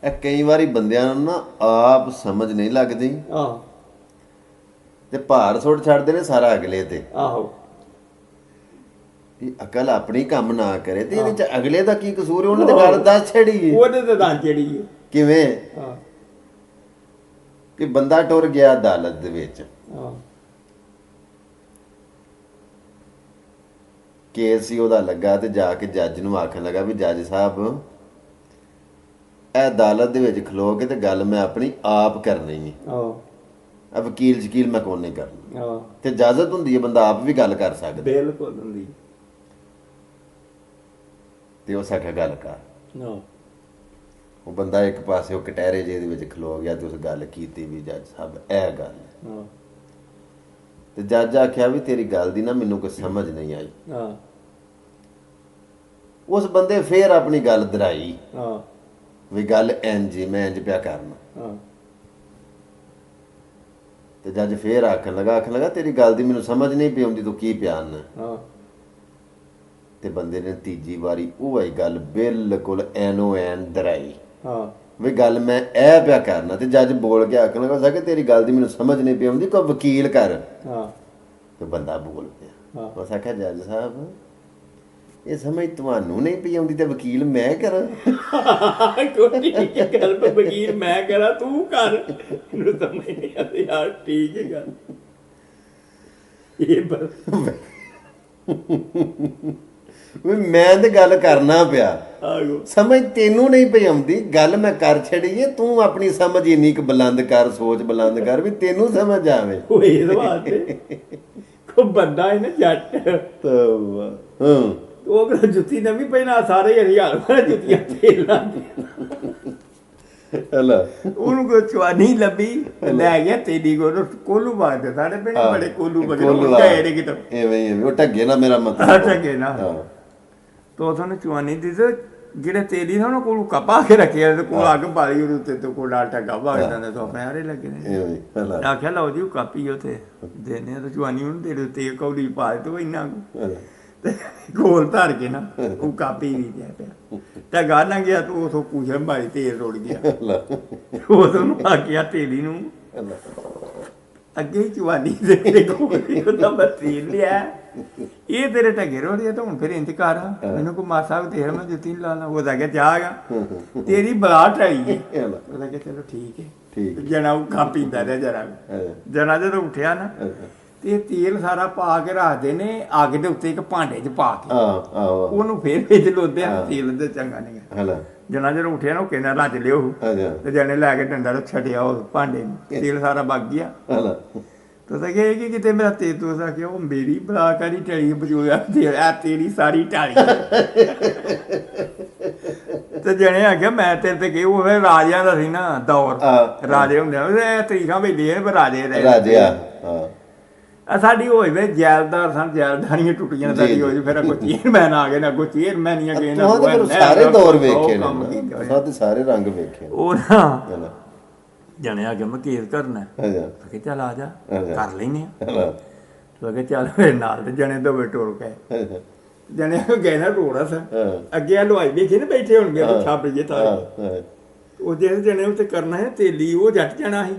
ਇਹ ਕਈ ਵਾਰੀ ਬੰਦਿਆਂ ਨੂੰ ਨਾ ਆਪ ਸਮਝ ਨਹੀਂ ਲੱਗਦੀ ਆਹੋ ਤੇ ਭਾਰ ਸੁੱਟ ਛੱਡਦੇ ਨੇ ਸਾਰਾ ਅਗਲੇ ਤੇ। ਆਹੋ ਵੀ ਅਕਲ ਆਪਣੀ ਕੰਮ ਨਾ ਕਰੇ ਤੇ ਇਹਦੇ ਚ ਅਗਲੇ ਦਾ ਕੀ ਕਸੂਰ ਹੈ? ਉਹਨਾਂ ਦੇ ਗੱਲ ਦੱਸ ਛੜੀ ਉਹਦੇ ਤੇ ਤਾਂ ਜਿਹੜੀ ਕਿਵੇਂ ਹਾਂ ਕਿ ਬੰਦਾ ਟੁਰ ਗਿਆ ਅਦਾਲਤ ਦੇ ਵਿੱਚ, ਹਾਂ ਕੇਸ ਸੀ ਉਹਦਾ ਲੱਗਾ ਤੇ ਜਾ ਕੇ ਜੱਜ ਨੂੰ ਆਖਣ ਲੱਗਾ ਵੀ ਜੱਜ ਸਾਹਿਬ ਇਹ ਅਦਾਲਤ ਦੇ ਵਿੱਚ ਖਲੋ ਕੇ ਤੇ ਗੱਲ ਮੈਂ ਆਪਣੀ ਆਪ ਕਰਨੀ ਹੈ, ਆਹੋ ਆ ਵਕੀਲ ਸ਼ਕੀਲ ਮੈਂ ਕੋਲ ਨਹੀਂ ਕਰਨੀ। ਆਹੋ ਤੇ ਇਜਾਜ਼ਤ ਹੁੰਦੀ ਹੈ ਬੰਦਾ ਆਪ ਵੀ ਗੱਲ ਕਰ ਸਕਦਾ। ਬਿਲਕੁਲ ਹੁੰਦੀ ਤੇ ਉਹ ਸਾਖਿਆ ਗੱਲ ਕਰ। ਆਹੋ ਉਹ ਬੰਦਾ ਇੱਕ ਪਾਸੇ ਉਹ ਕਟਹਿਰੇ ਜਿਹੇ ਦੇ ਵਿੱਚ ਖਲੋ ਗਿਆ ਤੇ ਉਸ ਗੱਲ ਕੀਤੀ ਵੀ ਜੱਜ ਸਾਹਿਬ ਇਹ ਗੱਲ ਹੈ। ਆਹੋ ਤੇ ਜੱਜ ਆਖਿਆ ਵੀ ਤੇਰੀ ਗੱਲ ਦੀ ਨਾ ਮੈਨੂੰ ਕੋਈ ਸਮਝ ਨਹੀਂ ਆਈ। ਹਾਂ ਉਸ ਬੰਦੇ ਫੇਰ ਆਪਣੀ ਗੱਲ ਦਰਾਈ ਹਾਂ ਵੀ ਗੱਲ ਇੰਜ ਮੈਂ ਇੰਜ ਪਿਆ ਕਰਨਾ। ਹਾਂ ਤੇ ਜੱਜ ਫੇਰ ਆਖਣ ਲੱਗਾ ਤੇਰੀ ਗੱਲ ਦੀ ਮੈਨੂੰ ਸਮਝ ਨਹੀਂ ਪਈ ਆਉਂਦੀ, ਤੂੰ ਕੀ ਪਿਆਨ ਹੈ। ਹਾਂ ਤੇ ਬੰਦੇ ਨੇ ਤੀਜੀ ਵਾਰੀ ਉਹ ਹੀ ਗੱਲ ਬਿਲਕੁਲ ਐਨੋ ਐਨ ਦਰਾਈ ਹਾਂ ਵੀ ਗੱਲ ਮੈਂ ਇਹ ਪਿਆ ਕਰਨਾ। ਤੇ ਜੱਜ ਬੋਲ ਕੇ ਆਖਣ ਲੱਗਾ ਕਿ ਤੇਰੀ ਗੱਲ ਦੀ ਮੈਨੂੰ ਸਮਝ ਨਹੀਂ ਪਈ ਆਉਂਦੀ, ਕੋਈ ਵਕੀਲ ਕਰ। ਹਾਂ ਤੇ ਬੰਦਾ ਬੋਲ ਪਿਆ। ਹਾਂ ਉਸ ਆਖਿਆ ਜੱਜ ਸਾਹਿਬ ਇਹ ਸਮਝ ਤੁਹਾਨੂੰ ਨਹੀਂ ਪਈ ਆਉਂਦੀ ਤੇ ਵਕੀਲ ਮੈਂ ਕਰਾਂ। ਕੋਈ ਗੱਲ ਪਰ ਵਕੀਲ ਮੈਂ ਕਰਾਂ ਤੂੰ ਕਰ, ਇਹਨੂੰ ਸਮਝ ਨਹੀਂ ਆਉਂਦੀ ਯਾਰ। ਠੀਕ ਹੈ ਗੱਲ ਇਹ ਵੀ ਮੈਂ ਤੇ ਗੱਲ ਕਰਨਾ ਪਿਆ, ਆਗੋ ਸਮਝ ਤੈਨੂੰ ਨਹੀਂ ਪਈ ਆਉਂਦੀ, ਗੱਲ ਮੈਂ ਕਰ ਛੜੀ ਏ, ਤੂੰ ਆਪਣੀ ਸਮਝ ਇੰਨੀ ਕੁ ਬੁਲੰਦ ਕਰ, ਸੋਚ ਬੁਲੰਦ ਕਰ ਵੀ ਤੈਨੂੰ ਸਮਝ ਆਵੇ। ਉਹ ਇਹਦੇ ਵਾਸਤੇ ਕੋ ਬੰਦਾ ਹੈ ਨਾ ਜੱਟ, ਹਾਂ ਉਹ ਕਹਿੰਦਾ ਜੁੱਤੀ ਨਵੀਂ ਪਹਿਨਾ ਸਾਰੇ ਹਜ਼ਾਰ ਵਾਰ ਜੁੱਤੀਆਂ ਤੇਲਾਂ ਹਲਾ ਉਹਨੂੰ ਕੋਈ ਚਵਾਨੀ ਲੱਭੀ ਲੈ ਗਿਆ ਤੇਰੀ ਕੋਲੂ ਬਾਦ ਸਾਡੇ ਪਿੰਡ ਬੜੇ ਕੋਲੂ ਬਗੜੇ ਨੇ ਕਿਤੇ ਐਵੇਂ ਉਹ ਢੱਗੇ ਨਾ ਮੇਰਾ ਮਤਲਬ ਢੱਗੇ ਨਾ ਤੋ ਤੁਹਾਨੂੰ ਚਵਾਨੀ ਦੀ ਜਿਹੜੇ ਤੇਰੀ ਨਾ ਉਹਨਾਂ ਕੋਲ ਕਪਾ ਕੇ ਰੱਖਿਆ ਤੇ ਕੋਲ ਅੱਗ ਬਾਲੀ ਉਹਦੇ ਉੱਤੇ ਤੇ ਕੋਲ ਡਾਟਾ ਗਾਵਾ ਜਾਂਦਾ ਤਾਂ ਪੈਰੇ ਲੱਗੇ ਨੇ ਐਵੇਂ ਹਲਾ ਆਖਿਆ ਲਓ ਜੀ ਉਹ ਕਾਪੀ ਉਥੇ ਦੇਨੇ ਤਾਂ ਚਵਾਨੀ ਉਹਨੂੰ ਤੇਰੇ ਉੱਤੇ ਕੌੜੀ ਪਾ ਤੋ ਇੰਨਾ ਤੇ ਕੋਲ ਧਰ ਕੇ ਨਾ ਉਹ ਕਾਪੀ ਵੀ ਦਿਆ ਪਿਆ ਤਾਂ ਗੱਲ ਨਾ ਗਿਆ ਤੂੰ ਉਥੋਂ ਪੁੱਛਣ ਮਾਰੀ ਤੇਲ ਰੁੜ ਗਿਆ। ਉਦੋਂ ਨੂੰ ਆਖਿਆ ਤੇਰੀ ਨੂੰ ਅੱਗੇ ਹੀ ਚਵਾਨੀ ਦੇ ਕੋਲ ਉਹਦਾ ਮੈਂ ਤੇਲ ਲਿਆ, ਇਹ ਤੇਰੇ ਢੱਗੇ ਰੋੜੀਆ ਤਾਂ ਹੁਣ ਫਿਰ ਇੰਤਕਾਰ ਆ ਮੈਨੂੰ ਕੋ ਮਾਸਾ ਤੇਲ ਮੈਂ ਜੁੱਤੀ ਨੀ ਲਾਣਾ। ਉਹਦਾ ਕਿ ਜਾਗਾ ਤੇਰੀ ਬਲਾ ਟਾਈ ਉਹਦਾ ਕਿ ਚਲੋ ਠੀਕ ਹੈ। ਜਣਾ ਉਹ ਖਾ ਪੀਂਦਾ ਰਿਹਾ ਜਣਾ ਜਦੋਂ ਉੱਠਿਆ ਨਾ ਤੇ ਤੇਲ ਸਾਰਾ ਪਾ ਕੇ ਰੱਖਦੇ ਨੇ ਅੱਗ ਦੇ ਉੱਤੇ ਇੱਕ ਭਾਂਡੇ 'ਚ ਪਾ ਕੇ ਉਹਨੂੰ ਫੇਰ ਵਿੱਚ ਲੋਦੇ ਆ ਤੇਲ ਦੇ ਚੰਗਾ ਨਹੀਂ ਜਣਾ ਜਦੋਂ ਉੱਠਿਆ ਨਾ ਉਹ ਕਹਿੰਦਾ ਰੱਜ ਲਿਓ ਤੇ ਜਣੇ ਲੈ ਕੇ ਡੰਡਾ ਤੇ ਛੱਡਿਆ ਉਹ ਭਾਂਡੇ ਨੂੰ, ਤੇਲ ਸਾਰਾ ਵਗ ਗਿਆ। ਤੁਸੀਂ ਕਹੇ ਕਿ ਕਿਤੇ ਮੇਰਾ ਤੇਲ ਤੁਸੀਂ ਕਿ ਉਹ ਮੇਰੀ ਬਲਾਕਾਰੀ ਟਲੀ ਬਜੋਇਆ ਤੇਰੀ ਸਾਰੀ ਟਾਲੀ ਤੇ ਜਣੇ ਆ ਗਿਆ ਮੈਂ ਤੇਰੇ ਤੇ ਕਿ ਉਹ ਰਾਜਿਆਂ ਦਾ ਸੀ ਨਾ ਦੌਰ, ਰਾਜੇ ਹੁੰਦੇ ਆ ਤਰੀਕਾਂ ਵੇਲੇ ਰਾਜੇ ਰਹੇ ਸਾਡੀ ਹੋਈ ਵੇ ਜੈਲਦਾਰ ਸਨ, ਜੈਲਦਾਰੀਆਂ ਟੁੱਟੀਆਂ ਸਾਡੀ ਹੋਈ ਫਿਰ ਅੱਗੋਂ ਚੇਅਰਮੈਨ ਆ ਗਏ ਨਾ, ਅੱਗੋਂ ਚੇਅਰਮੈਨੀਆਂ ਗਏ ਨਾ, ਸਾਰੇ ਦੌਰ ਵੇਖੇ ਨੇ, ਸਾਰੇ ਰੰਗ ਵੇਖੇ। ਉਹ ਨਾ ਜਣਿਆ ਕਿ ਮੈਂ ਕੇਸ ਕਰਨਾ ਕਿ ਚੱਲ ਆ ਜਾ ਕਰ ਲੈਨੇ ਆ ਕਿ ਚੱਲ ਮੇਰੇ ਨਾਲ ਤੇ ਜਣੇ ਦੋਵੇਂ ਟੋਲ ਗਏ। ਜਣੇ ਗਏ ਨਾ ਰੋੜਾ ਸਾ ਅੱਗੇ ਹਲਵਾਈ ਵੇਖੇ ਨਾ ਬੈਠੇ ਹੋਣਗੇ ਛਾਪ ਜੇ ਤਾਂ ਉਹ ਜਿਹੜੇ ਜਣੇ ਉੱਤੇ ਕਰਨਾ ਹੈ ਤੇਲੀ ਉਹ ਜੱਟ ਜਾਣਾ ਸੀ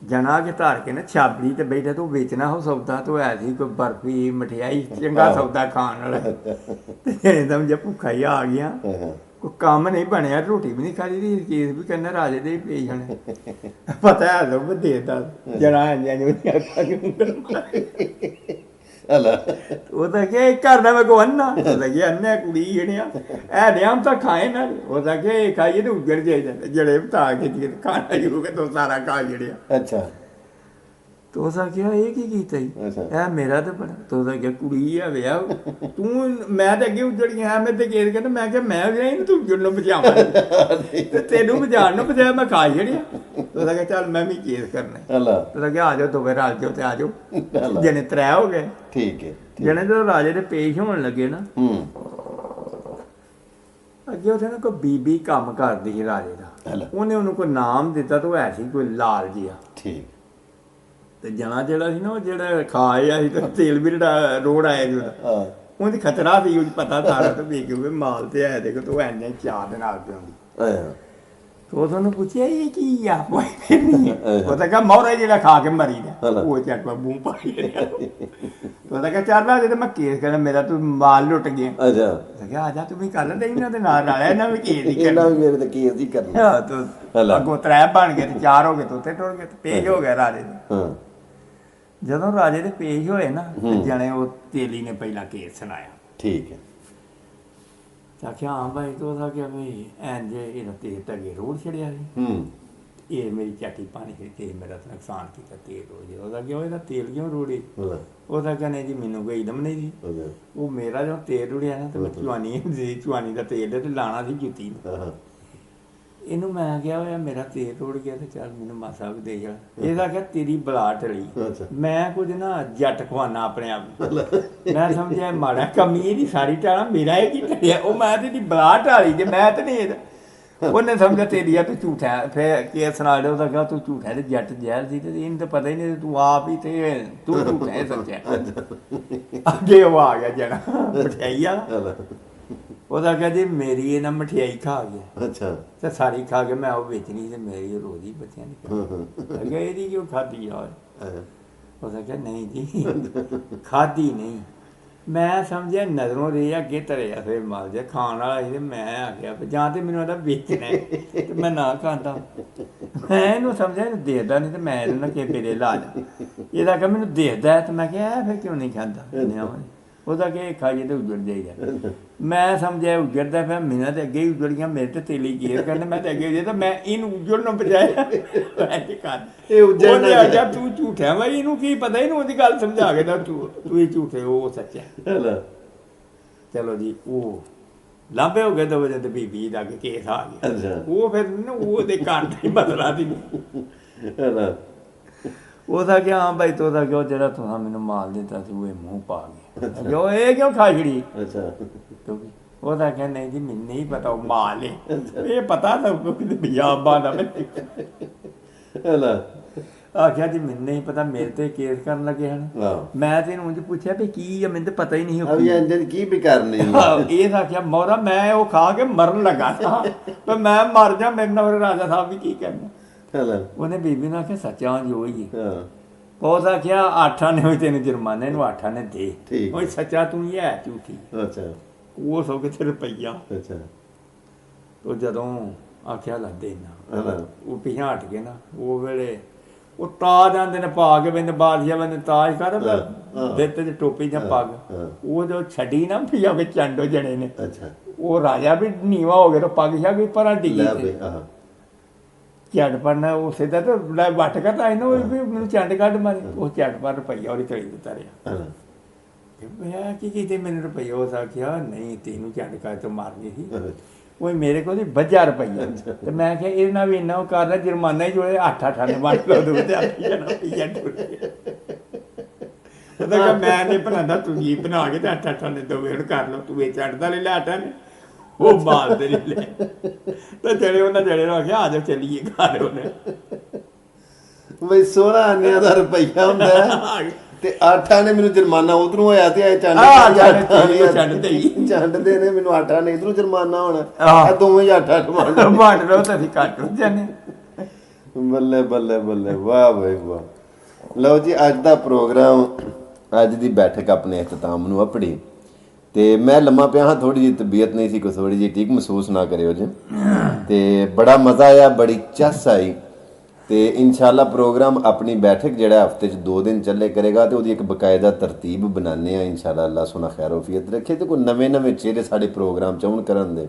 ਜਣਾ ਕੇ ਧਾਰ ਕੇ ਨਾ ਛਾਬੜੀ ਤੇ ਬੈਠਾ ਤੂੰ ਵੇਚਣਾ ਹੋ ਸੌਦਾ ਤੂੰ ਐ ਸੀ ਕੋਈ ਬਰਫੀ ਮਠਿਆਈ ਚੰਗਾ ਸੌਦਾ ਖਾਣ ਵਾਲਾ ਤੇ ਇਹਦਮ ਜੇ ਭੁੱਖਾ ਹੀ ਆ ਗਿਆ ਕੋਈ ਕੰਮ ਨਹੀਂ ਬਣਿਆ, ਰੋਟੀ ਵੀ ਨਹੀਂ ਖਾਦੀ ਦੀ ਕੇਸ ਵੀ ਕਹਿੰਦਾ ਰਾਜੇ ਦੇ ਪੇਸ਼ ਹੋਣੇ ਪਤਾ ਹੈ ਲੋਕ ਦੇਦਾ ਜਣਾ ਉਹ ਤਾਂ ਕਿ ਕਰਦਾ ਮੈਂ ਕੋ ਅੰਨਾ ਲੱਗੇ ਅੰਨਾ ਕੁੜੀ ਜਿਹੜੀਆਂ ਇਹ ਨਿਆਮ ਤਾਂ ਖਾਏ ਨਾ ਉਹ ਤਾਂ ਕਿ ਖਾਈਏ ਤੇ ਉੱਗੜ ਜਾਈਦਾ ਜਿਹੜੇ ਬਤਾ ਕੇ ਖਾਣਾ ਜੂ ਕੇ ਤੋ ਸਾਰਾ ਖਾ ਜਿਹੜਿਆ। ਅੱਛਾ ਤੋ ਸਾ ਕਿਹਾ ਇਹ ਕੀ ਕੀਤਾ ਜੀ ਇਹ ਮੇਰਾ ਤਾਂ ਬੜਾ ਤੋ ਸਾ ਕਿਹਾ ਕੁੜੀ ਆ ਵਿਆਹ ਤੂੰ ਮੈਂ ਤਾਂ ਅੱਗੇ ਉੱਜੜੀਆਂ ਮੈਂ ਤੇ ਕੇਸ ਕਹਿੰਦਾ ਮੈਂ ਕਿਹਾ ਮੈਂ ਵੀ ਤੂੰ ਜੁੜਨ ਬਚਾਵਾਂ ਤੇ ਤੈਨੂੰ ਬਚਾਉਣ ਨੂੰ ਬਚਾਇਆ ਮੈਂ ਖਾ ਜਿਹੜਿਆ। ਤੋ ਸਾ ਕਿਹਾ ਚੱਲ ਮੈਂ ਵੀ ਕੇਸ ਕਰਨਾ ਤੋ ਸਾ ਕਿਹਾ ਆ ਜਾਓ ਦੋਵੇਂ ਰਲ ਜਾਓ ਤੇ ਆ ਜਾਓ ਜਣੇ ਤਰੇ ਹੋ ਗਏ। ਠੀਕ ਹੈ ਜਣੇ ਜਦੋਂ ਰਾਜੇ ਦੇ ਪੇਸ਼ ਹੋਣ ਲੱਗੇ ਨਾ ਅੱਗੇ ਉਹਦੇ ਨਾਲ ਕੋਈ ਬੀਬੀ ਕੰਮ ਕਰਦੀ ਸੀ ਰਾਜੇ ਦਾ, ਉਹਨੇ ਉਹਨੂੰ ਕੋਈ ਨਾਮ ਦਿੱਤਾ ਤਾਂ ਉਹ ਐਸੀ ਕੋਈ ਲਾਲ ਜਿਹਾ। ਠੀਕ ਤੇ ਜਣਾ ਜਿਹੜਾ ਸੀ ਨਾ ਉਹ ਜਿਹੜਾ ਖਾ ਆਇਆ ਸੀ ਤੇ ਤੇਲ ਵੀ ਜਿਹੜਾ ਰੋੜ ਆਇਆ ਸੀ ਉਹਦੀ ਖਤਰਾ ਸੀ ਉਹ ਪਤਾ ਸਾਰਾ ਤੇ ਵੇਖ ਕੇ ਮਾਲ ਤੇ ਆਇਆ ਦੇਖੋ ਤੂੰ ਐਨੇ ਚਾਹ ਦੇ ਨਾਲ ਪਿਆਉਂਦੀ ਉਹਨੂੰ ਪੁੱਛਿਆ ਇਹ ਕੀ ਆ ਉਹ ਤਾਂ ਕਹਾ ਮੌਰਾ ਜਿਹੜਾ ਖਾ ਕੇ ਮਰੀ ਦਾ ਉਹ ਚੱਕ ਬੂੰ ਪਾ ਲਿਆ ਉਹ ਤਾਂ ਕਹਾ ਚੱਲ ਆ ਜੇ ਮੈਂ ਕੇਸ ਕਰਨਾ ਮੇਰਾ ਤੂੰ ਮਾਲ ਲੁੱਟ ਗਿਆ ਅੱਛਾ ਕਿਹਾ ਆ ਜਾ ਤੂੰ ਵੀ ਕਰ ਲੈ ਇਹਨਾਂ ਦੇ ਨਾਲ ਰਲਿਆ ਇਹਨਾਂ ਵੀ ਕੇਸ ਹੀ ਇਹਨਾਂ ਕਰਨਾ ਵੀ ਮੇਰੇ ਤੇ ਕੇਸ ਹੀ ਕਰਨਾ ਹਾਂ ਤੂੰ ਅੱਗੋਂ 3 ਬਣ ਗਏ ਤੇ 4 ਹੋ ਗਏ ਤੋਤੇ ਟੁਰ ਗਏ ਤੇ ਪੇਜ ਹੋ ਗਿਆ ਰਾਜੇ ਦੇ ਹਾਂ ਜਦੋਂ ਰਾਜੇ ਦੇ ਪੇਜ ਹੋਏ ਨਾ ਤੇ ਜਣੇ ਉਹ ਤੇਲੀ ਨੇ ਪਹਿਲਾਂ ਕੇਸ ਸੁਣਾਇਆ ਠੀਕ ਹੈ ਆਖਿਆ ਹਾਂ ਭਾਈ ਤੂੰ ਉਹਦਾ ਕਿਹਾ ਵੀ ਐਨ ਜੇ ਇਹਨਾਂ ਤੇਲ ਟਗੇ ਰੋੜ ਛੜਿਆ ਸੀ ਇਹ ਮੇਰੀ ਚਾਟੀ ਪਾਣੀ ਖੜੀ ਤੇ ਮੇਰਾ ਤਾਂ ਨੁਕਸਾਨ ਕੀਤਾ ਤੇਲ ਰੋੜ ਉਹਦਾ ਕਿਹਾ ਇਹਦਾ ਤੇਲ ਕਿਉਂ ਰੋੜੇ ਉਹਦਾ ਕਹਿੰਦੇ ਜੀ ਮੈਨੂੰ ਕੋਈ ਇਲਮ ਨਹੀਂ ਜੀ ਉਹ ਮੇਰਾ ਜਦੋਂ ਤੇਲ ਰੁੜਿਆ ਨਾ ਤੇ ਮੈਂ ਚੁਆਨੀ ਦਾ ਤੇਲ ਤੇ ਲਾਣਾ ਸੀ ਜੁੱਤੀ ਨੂੰ ਇਹਨੂੰ ਮੈਂ ਕਿਹਾ ਹੋਇਆ ਮੇਰਾ ਤੇਲ ਰੁੜ ਗਿਆ ਤੇ ਚੱਲ ਮੈਨੂੰ ਮਾਸਾ ਵੀ ਦੇ ਜਾ ਇਹਦਾ ਕਿਹਾ ਤੇਰੀ ਬਲਾ ਟਲੀ ਮੈਂ ਕੁਝ ਨਾ ਜੱਟ ਖਵਾਨਾ ਆਪਣੇ ਆਪ ਮੈਂ ਸਮਝਿਆ ਮਾੜਾ ਕਮੀ ਇਹਦੀ ਸਾਰੀ ਟਾਲਾ ਮੇਰਾ ਇਹ ਕੀ ਟਲਿਆ ਉਹ ਮੈਂ ਤੇਰੀ ਬਲਾ ਟਾਲੀ ਜੇ ਮੈਂ ਤੇ ਨਹੀਂ ਇਹਦਾ ਉਹਨੇ ਸਮਝਿਆ ਤੇਰੀ ਆ ਤੂੰ ਝੂਠਾ ਫਿਰ ਕੇਸ ਸੁਣਾ ਲਿਆ ਉਹਦਾ ਕਿਹਾ ਤੂੰ ਝੂਠਾ ਤੇ ਜੱਟ ਜ਼ਹਿਰ ਸੀ ਤੇ ਇਹਨੂੰ ਤਾਂ ਪਤਾ ਹੀ ਨਹੀਂ ਤੂੰ ਆਪ ਹੀ ਤੇ ਤੂੰ ਝੂਠਾ ਹੈ ਸੱਚਾ ਅੱਗੇ ਉਹ ਆ ਗਿਆ ਜਣਾ ਮਠਿਆਈ ਆ ਉਹਦਾ ਕਿਹਾ ਜੀ ਮੇਰੀ ਇਹ ਨਾ ਮਠਿਆਈ ਖਾ ਗਿਆ ਅੱਛਾ ਤੇ ਸਾਰੀ ਖਾ ਕੇ ਮੈਂ ਉਹ ਵੇਚਣੀ ਤੇ ਮੇਰੀ ਰੋਜ਼ੀ ਬੱਚਿਆਂ ਦੀ ਕਿਹਾ ਇਹਦੀ ਕਿਉਂ ਖਾਧੀ ਆ ਉਹਦਾ ਕਿਹਾ ਨਹੀਂ ਜੀ ਖਾਧੀ ਨਹੀਂ ਮੈਂ ਸਮਝਿਆ ਨਜ਼ਰੋਂ ਰੇ ਅੱਗੇ ਧਰਿਆ ਫਿਰ ਮਾਲ ਜਾ ਖਾਣ ਵਾਲਾ ਸੀ ਤੇ ਮੈਂ ਆ ਗਿਆ ਜਾਂ ਤੇ ਮੈਨੂੰ ਉਹਦਾ ਵੇਚਣਾ ਤੇ ਮੈਂ ਨਾ ਖਾਂਦਾ ਮੈਂ ਇਹਨੂੰ ਸਮਝਿਆ ਇਹਨੂੰ ਦੇਖਦਾ ਨਹੀਂ ਤੇ ਮੈਂ ਇਹਨੂੰ ਨਾ ਕੇਪੇ ਦੇ ਲਾ ਜਾ ਇਹਦਾ ਕਿ ਮੈਨੂੰ ਦੇਖਦਾ ਤੇ ਮੈਂ ਕਿਹਾ ਫਿਰ ਕਿਉਂ ਨਹੀਂ ਖਾਂਦਾ ਉਹਦਾ ਕਿ ਖਾਈਏ ਤੇ ਉੱਜੜ ਜਾਈਦਾ ਮੈਂ ਸਮਝਿਆ ਉੱਜੜਦਾ ਫਿਰ ਮਿਹਨਤ ਅੱਗੇ ਹੀ ਉੱਜੜ ਗਿਆ ਮੇਰੇ ਤੇ ਤੇਲੀ ਗੇਰ ਕਰਨੇ ਮੈਂ ਤੇ ਅੱਗੇ ਤਾਂ ਮੈਂ ਇਹਨੂੰ ਉੱਜੜ ਨੂੰ ਬਚਾਇਆ ਇਹ ਉੱਜੜ ਨਾ ਜਾ ਤੂੰ ਝੂਠਾ ਵਾ ਇਹਨੂੰ ਕੀ ਪਤਾ ਇਹਨੂੰ ਉਹਦੀ ਗੱਲ ਸਮਝਾ ਕੇ ਤੂੰ ਹੀ ਝੂਠੇ ਉਹ ਸੱਚਾ ਚਲੋ ਜੀ ਉਹ ਲਾਂਭੇ ਹੋ ਗਏ ਦੋ ਵਜੇ ਤੇ ਬੀਬੀ ਦਾ ਕੇਸ ਆ ਗਿਆ ਉਹ ਫਿਰ ਉਹਦੇ ਘਰ ਦਾ ਹੀ ਬਦਲਾ ਦੀ ਉਹਦਾ ਕਿ ਹਾਂ ਭਾਈ ਤੂੰ ਉਹਦਾ ਕਿਉਂ ਜਿਹੜਾ ਤੂੰ ਮੈਨੂੰ ਮਾਲ ਦਿੱਤਾ ਸੀ ਉਹ ਮੂੰਹ ਪਾ ਗਿਆ ਜੋ ਇਹ ਕਿਉਂ ਖਾ ਛੜੀ ਉਹਦਾ ਕਹਿੰਦਾ ਨਹੀਂ ਜੀ ਮੈਨੂੰ ਨਹੀਂ ਪਤਾ ਉਹ ਮਾਲ ਹੈ ਇਹ ਪਤਾ ਨਾ ਕਿ ਬਿਆਬਾ ਦਾ ਆਖਿਆ ਜੀ ਮੈਨੂੰ ਨਹੀਂ ਪਤਾ ਮੇਰੇ ਤੇ ਕੇਸ ਕਰਨ ਲੱਗੇ ਹਨ ਮੈਂ ਤੇ ਇਹਨੂੰ ਪੁੱਛਿਆ ਵੀ ਕੀ ਆ ਮੈਨੂੰ ਤਾਂ ਪਤਾ ਹੀ ਨਹੀਂ ਕੀ ਵੀ ਕਰਨੀ ਇਹ ਆਖਿਆ ਮੋਰਾ ਮੈਂ ਉਹ ਖਾ ਕੇ ਮਰਨ ਲੱਗਾ ਪਰ ਮੈਂ ਮਰ ਜਾ ਮੇਰੇ ਨਾਲ ਰਾਜਾ ਸਾਹਿਬ ਵੀ ਕੀ ਕਰਨਾ ਉਹਨੇ ਬੀਬੀ ਨੂੰ ਆਖਿਆ ਸੱਚਾ ਜੋ ਹੀ ਉਹ ਆਖਿਆ 8 ਆਨੇ ਹੋਈ ਤੈਨੂੰ ਜੁਰਮਾਨੇ ਨੂੰ 8 ਆਨੇ ਦੇ ਉਹ ਸੱਚਾ ਤੂੰ ਹੀ ਹੈ ਝੂਠੀ ਉਹ ਸੋ ਕਿਤੇ ਰੁਪਈਆ ਉਹ ਜਦੋਂ ਆਖਿਆ ਲੱਦੇ ਨਾ ਉਹ ਪਿਛਾਂ ਹਟ ਗਏ ਨਾ ਉਹ ਵੇਲੇ ਉਹ ਤਾਜ ਆਂਦੇ ਨੇ ਪਾ ਕੇ ਬੰਦੇ ਬਾਦਸ਼ਾਹ ਬੰਦੇ ਤਾਜ ਕਰ ਦਿੱਤੇ ਤੇ ਟੋਪੀ ਜਾਂ ਪੱਗ ਉਹ ਜੋ ਛੱਡੀ ਨਾ ਪਿਆ ਵਿੱਚ ਚੰਡੋ ਜਣੇ ਨੇ ਉਹ ਰਾਜਾ ਵੀ ਨੀਵਾ ਹੋ ਗਿਆ ਤਾਂ ਪੱਗ ਛਾ ਗਈ ਪਰਾਂ ਡਿੱਗੀ ਝੱਟ ਪੜਨਾ ਉਹ ਸਿੱਧਾ ਤਾਂ ਵੱਟ ਕਰਤਾ ਇਹਨੂੰ ਵੀ ਮੈਨੂੰ ਚੰਡ ਕੱਢ ਮਾਰੇ ਉਹ ਝੱਟ ਪਰ ਰੁਪਈਆ ਉਹਦੀ ਤਲੀ ਦਿੱਤਾ ਰਿਹਾ ਮੈਂ ਕੀ ਕੀਤੇ ਮੈਨੂੰ ਰੁਪਈਆ ਉਸ ਆਖਿਆ ਨਹੀਂ ਤੈਨੂੰ ਚੰਡ ਕੱਢ ਤੋਂ ਮਾਰਨੀ ਸੀ ਉਹ ਮੇਰੇ ਕੋਲ 50 ਰੁਪਈਆ ਤੇ ਮੈਂ ਕਿਹਾ ਇਹ ਨਾਲ ਵੀ ਇੰਨਾ ਉਹ ਕਰਦਾ ਜੁਰਮਾਨਾ ਹੀ ਜੋੜੇ 8 ਨੇ ਵੱਟ ਲਓ ਦੋ ਤੇ ਉਹਦਾ ਮੈਂ ਨਹੀਂ ਬਣਾਉਂਦਾ ਤੂੰ ਜੀ ਬਣਾ ਕੇ ਤੇ 8 ਨੇ ਦੋ ਵੇੜ ਕਰ ਲਓ ਤੂੰ ਇਹ ਚੜਦਾ ਲੈ ਲੈ 8 ਨੇ ਉਹ ਮਾਲ ਤੇ ਲੈ ਤੇ ਜਿਹੜੇ ਉਹਨਾਂ ਜਿਹੜੇ ਨੂੰ ਆਖਿਆ ਆ ਜਾਓ ਚੱਲੀਏ ਘਰ ਉਹਨੇ ਬਈ 16 ਆਨਿਆਂ ਦਾ ਰੁਪਈਆ ਹੁੰਦਾ ਤੇ 8 ਨੇ ਮੈਨੂੰ ਜੁਰਮਾਨਾ ਉਧਰੋਂ ਹੋਇਆ ਤੇ ਐ ਚੰਡਦੇ ਨੇ ਮੈਨੂੰ 8 ਨੇ ਇਧਰੋਂ ਜੁਰਮਾਨਾ ਹੋਣਾ ਆ ਦੋਵੇਂ 8 ਵੰਡ ਲਓ ਤੇ ਅਸੀਂ ਕੱਟ ਜਾਂਦੇ ਬੱਲੇ ਬੱਲੇ ਬੱਲੇ ਵਾਹ ਬਈ ਵਾਹ ਲਓ ਜੀ ਅੱਜ ਦਾ ਪ੍ਰੋਗਰਾਮ ਅੱਜ ਦੀ ਬੈਠਕ ਆਪਣੇ ਇਖਤਤਾਮ ਨੂੰ ਆਪਣੀ ਤੇ ਮੈਂ ਲੰਮਾ ਪਿਆ ਹਾਂ ਥੋੜੀ ਜਿਹੀ ਤਬੀਅਤ ਨਹੀਂ ਸੀ ਕੋਈ ਥੋੜੀ ਜਿਹੀ ਠੀਕ ਮਹਿਸੂਸ ਨਾ ਕਰਿਓ ਜੀ ਤੇ ਬੜਾ ਮਜ਼ਾ ਆਇਆ ਬੜੀ ਚੱਸ ਆਈ ਤੇ ਇਨਸ਼ਾਅੱਲਾ ਪ੍ਰੋਗਰਾਮ ਆਪਣੀ ਬੈਠਕ ਜਿਹੜਾ ਹਫਤੇ 'ਚ 2 ਦਿਨ ਚੱਲੇ ਕਰੇਗਾ ਤੇ ਉਹਦੀ ਇੱਕ ਬਕਾਇਦਾ ਤਰਤੀਬ ਬਣਾਉਂਦੇ ਆ ਇਨਸ਼ਾਅੱਲਾ ਅੱਲਾ ਸੋਨਾ ਖੈਰ ਵਫੀਅਤ ਰੱਖੇ ਤੇ ਕੋਈ ਨਵੇਂ ਚਿਹਰੇ ਸਾਡੇ ਪ੍ਰੋਗਰਾਮ 'ਚ ਆਉਣ ਕਰਨ ਦੇ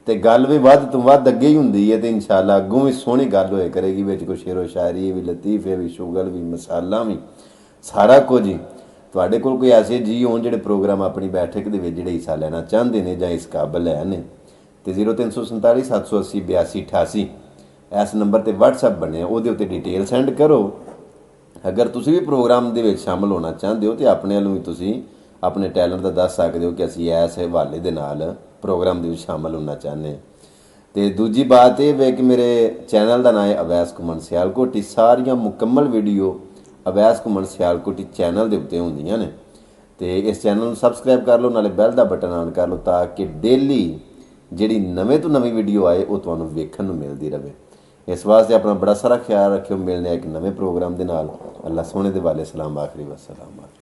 ਤੇ ਗੱਲ ਵੀ ਵੱਧ ਤੋਂ ਵੱਧ ਅੱਗੇ ਹੀ ਹੁੰਦੀ ਹੈ ਤੇ ਇਨਸ਼ਾਅੱਲਾ ਅੱਗੋਂ ਵੀ ਸੋਹਣੀ ਗੱਲ ਹੋਏ ਕਰੇਗੀ ਵਿੱਚ ਕੋਈ ਸ਼ੇਰੋ ਸ਼ਾਇਰੀ ਵੀ ਲਤੀਫੇ ਵੀ ਸ਼ੁਗਲ ਵੀ ਮਸਾਲਾ ਵੀ ਸਾਰਾ ਕੁਝ ਹੀ ਤੁਹਾਡੇ ਕੋਲ ਕੋਈ ਐਸੇ ਜੀ ਹੋਣ ਜਿਹੜੇ ਪ੍ਰੋਗਰਾਮ ਆਪਣੀ ਬੈਠਕ ਦੇ ਵਿੱਚ ਜਿਹੜੇ ਹਿੱਸਾ ਲੈਣਾ ਚਾਹੁੰਦੇ ਨੇ ਜਾਂ ਇਸ ਕਾਬਲ ਹੈ ਨੇ ਤੇ 0347 780 82 88 ਇਸ ਨੰਬਰ ਤੇ WhatsApp ਬਣਿਆ ਉਹਦੇ ਉੱਤੇ ਡਿਟੇਲ ਸੈਂਡ ਕਰੋ ਅਗਰ ਤੁਸੀਂ ਵੀ ਪ੍ਰੋਗਰਾਮ ਦੇ ਵਿੱਚ ਸ਼ਾਮਲ ਹੋਣਾ ਚਾਹੁੰਦੇ ਹੋ ਤੇ ਆਪਣੇ ਵੱਲੋਂ ਵੀ ਤੁਸੀਂ ਆਪਣੇ ਟੈਲੈਂਟ ਦਾ ਦੱਸ ਸਕਦੇ ਹੋ ਕਿ ਅਸੀਂ ਇਸ ਹਵਾਲੇ ਦੇ ਨਾਲ ਪ੍ਰੋਗਰਾਮ ਦੇ ਵਿੱਚ ਸ਼ਾਮਲ ਹੋਣਾ ਚਾਹੁੰਦੇ ਹਾਂ ਤੇ ਦੂਜੀ ਬਾਤ ਇਹ ਵੇ ਕਿ ਮੇਰੇ ਚੈਨਲ ਦਾ ਨਾਮ ਹੈ ਅਵੈਸ ਘੁੰਮਣ ਸਿਆਲਕੋਟੀ ਸਾਰੀਆਂ ਮੁਕੰਮਲ ਵੀਡੀਓ ਅਵੈਸ ਘੁੰਮਣ ਸਿਆਲਕੋਟੀ ਚੈਨਲ ਦੇ ਉੱਤੇ ਹੁੰਦੀਆਂ ਨੇ ਤੇ ਇਸ ਚੈਨਲ ਨੂੰ ਸਬਸਕ੍ਰਾਈਬ ਕਰ ਲਓ ਨਾਲੇ ਬੈਲ ਦਾ ਬਟਨ ਆਨ ਕਰ ਲਓ ਤਾਂ ਕਿ ਡੇਲੀ ਜਿਹੜੀ ਨਵੇਂ ਤੋਂ ਨਵੀਂ ਵੀਡੀਓ ਆਏ ਉਹ ਤੁਹਾਨੂੰ ਵੇਖਣ ਨੂੰ ਮਿਲਦੀ ਰਹੇ। ਇਸ ਵਾਸਤੇ ਆਪਣਾ ਬੜਾ ਸਾਰਾ ਖਿਆਲ ਰੱਖਿਓ। ਮਿਲਣੇ ਇੱਕ ਨਵੇਂ ਪ੍ਰੋਗਰਾਮ ਦੇ ਨਾਲ। ਅੱਲਾ ਸੋਹਣੇ ਦੇ ਵਾਲੇ ਸਲਾਮ ਆਖਰੀ ਵਸਲਾਮ।